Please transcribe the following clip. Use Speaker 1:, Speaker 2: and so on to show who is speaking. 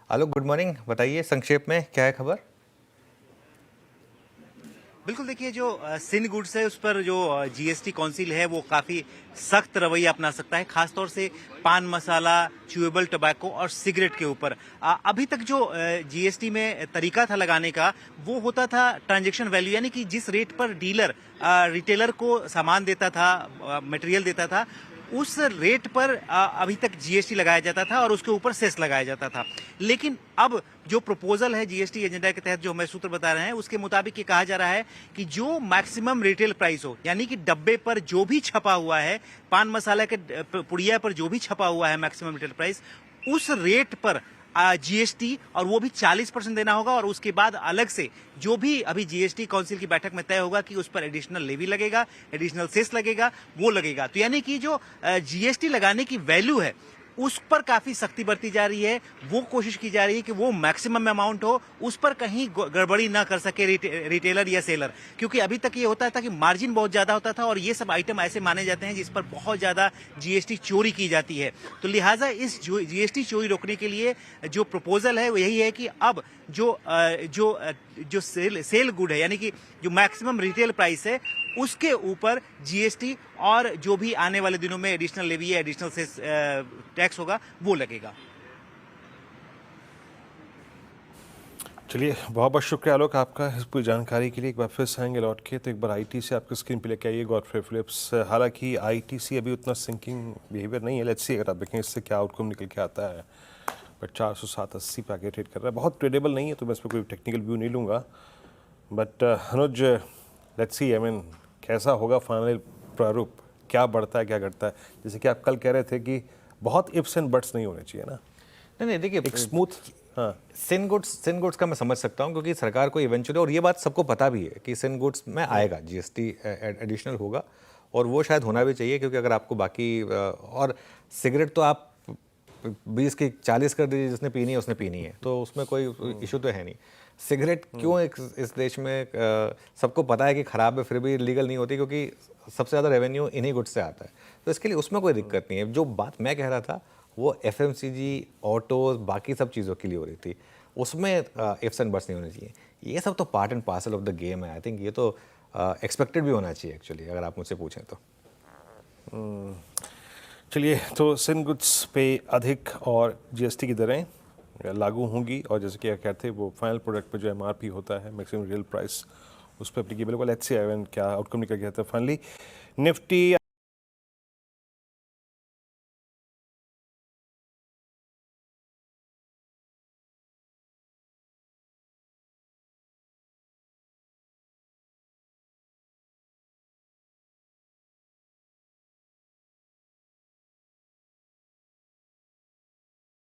Speaker 1: आलोक, good morning. बताइए संक्षेप में क्या है खबर।
Speaker 2: बिल्कुल, देखिए जो सिन गुड्स है उस पर जो जीएसटी काउंसिल है वो काफी सख्त रवैया अपना सकता है, खासतौर से पान मसाला, च्यूएबल टोबैको और सिगरेट के ऊपर। अभी तक जो जीएसटी में तरीका था लगाने का वो होता था ट्रांजैक्शन वैल्यू, यानी कि जिस रेट पर डीलर रिटेलर को सामान देता था, मटेरियल देता था, उस रेट पर अभी तक जीएसटी लगाया जाता था और उसके ऊपर सेस लगाया जाता था। लेकिन अब जो प्रपोजल है जीएसटी एजेंडा के तहत जो हमें सूत्र बता रहे हैं उसके मुताबिक ये कहा जा रहा है कि जो मैक्सिमम रिटेल प्राइस हो, यानी कि डब्बे पर जो भी छपा हुआ है, पान मसाला के पुड़िया पर जो भी छपा हुआ है मैक्सिमम रिटेल प्राइस, उस रेट पर जीएसटी और वो भी 40% देना होगा। और उसके बाद अलग से जो भी अभी जीएसटी काउंसिल की बैठक में तय होगा कि उस पर एडिशनल लेवी लगेगा, एडिशनल सेस लगेगा, वो लगेगा। तो यानी कि जो जीएसटी लगाने की वैल्यू है उस पर काफी सख्ती बरती जा रही है। वो कोशिश की जा रही है कि वो मैक्सिमम अमाउंट हो, उस पर कहीं गड़बड़ी ना कर सके रिटेलर या सेलर, क्योंकि अभी तक ये होता था कि मार्जिन बहुत ज्यादा होता था और ये सब आइटम ऐसे माने जाते हैं जिस पर बहुत ज्यादा जीएसटी चोरी की जाती है। तो लिहाजा इस जीएसटी चोरी रोकने के लिए जो प्रपोजल है वो यही है कि अब जो सेल गुड है, यानी कि जो मैक्सिमम रिटेल प्राइस है उसके ऊपर जीएसटी और जो भी आने वाले दिनों में एडिशनल लेवी या एडिशनल सेस टैक्स होगा वो लगेगा।
Speaker 3: चलिए, बहुत बहुत शुक्रिया आलोक आपका इस पूरी जानकारी के लिए। एक बार फिर से आएंगे लौट के, तो एक बार आईटीसी आपकी स्क्रीन पे लेके आइए, गॉडफ्रे फिलिप्स। हालांकि आईटीसी अभी उतना सिंकिंग बिहेवियर नहीं है, लेट्स सी अगर आप देखें इससे क्या आउटकम निकल के आता है। बट 407.80 पे आगे ट्रेड कर रहा है, बहुत ट्रेडेबल नहीं है, तो मैं इस पर कोई टेक्निकल व्यू नहीं लूँगा। But Anuj, let's see, I mean कैसा होगा फाइनल प्रारूप, क्या बढ़ता है क्या घटता है। जैसे कि आप कल कह रहे थे कि बहुत इफ्स एंड बट्स नहीं होने चाहिए ना,
Speaker 1: नहीं, देखिए
Speaker 3: एक स्मूथ। हाँ,
Speaker 1: सिन गुड्स का मैं समझ सकता हूँ, क्योंकि सरकार को इवेंचुअली, और ये बात सबको पता भी है कि सिन गुड्स में आएगा जीएसटी एडिशनल होगा, और वो शायद होना भी चाहिए, क्योंकि अगर आपको बाकी और सिगरेट तो आप 20 की 40 कर दीजिए, जिसने पीनी है उसने पीनी है, तो उसमें कोई इशू तो है नहीं। सिगरेट क्यों इस देश में सबको पता है कि खराब है, फिर भी लीगल नहीं होती, क्योंकि सबसे ज़्यादा रेवेन्यू इन्हीं गुड्स से आता है, तो इसके लिए उसमें कोई दिक्कत नहीं है। जो बात मैं कह रहा था वो एफएमसीजी, ऑटोज, बाकी सब चीज़ों के लिए हो रही थी, उसमें इफ्स एंड बट्स नहीं होने चाहिए। ये सब तो part and parcel of the game है। आई थिंक ये तो एक्सपेक्टेड भी होना चाहिए एक्चुअली, अगर आप मुझसे पूछें तो।
Speaker 3: चलिए, तो सिन गुड्स पे अधिक और जीएसटी की दरें लागू होंगी, और जैसे कि कहते हैं वो फाइनल प्रोडक्ट पे जो एमआरपी होता है, मैक्सिमम रियल प्राइस, उस पर एप्लीकेबल होगा। लेट्स सी क्या आउटकम निकल गया था फाइनली। निफ्टी